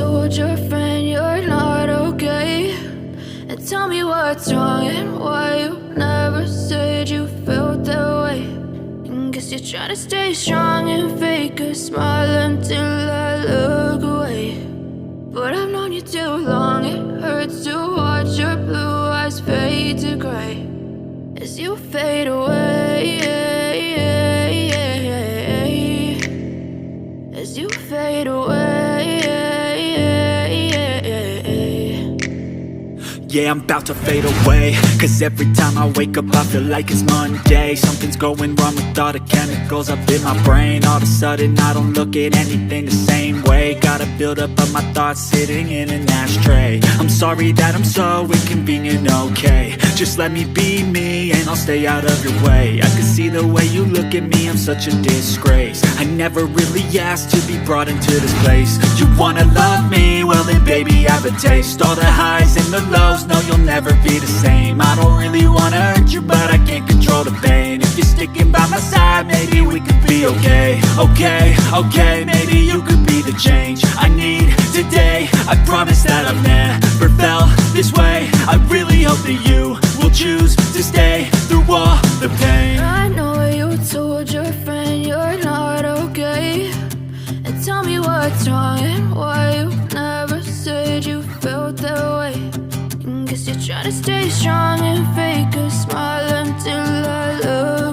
told your friend you're not okay, and tell me what's wrong and why you never said you felt that way. And guess you're trying to stay strong and fake a smile until I look away. But I've known you too long, it hurts to watch your blue eyes fade to gray as you fade away, as you fade away. Yeah, I'm about to fade away, cause every time I wake up I feel like it's Monday. Something's going wrong with all the chemicals up in my brain. All of a sudden I don't look at anything the same way. Got a buildup of my thoughts sitting in an ashtray. I'm sorry that I'm so inconvenient, okay. Just let me be me and I'll stay out of your way. I can see the way you look at me, I'm such a disgrace. I never really asked to be brought into this place. You wanna love me? Well then baby I have a taste. All the highs and the lows, no you'll never be the same. I don't really wanna hurt you but I can't control the pain. If you're sticking by my side maybe we could be okay. Okay, maybe you could be the change I need today. I promise that I've never felt this way. I really hope that you will choose to stay through all the pain. I know you told your friend you're not okay, and tell me what's wrong and why you never said you felt that way. And guess you're trying to stay strong and fake a smile until I look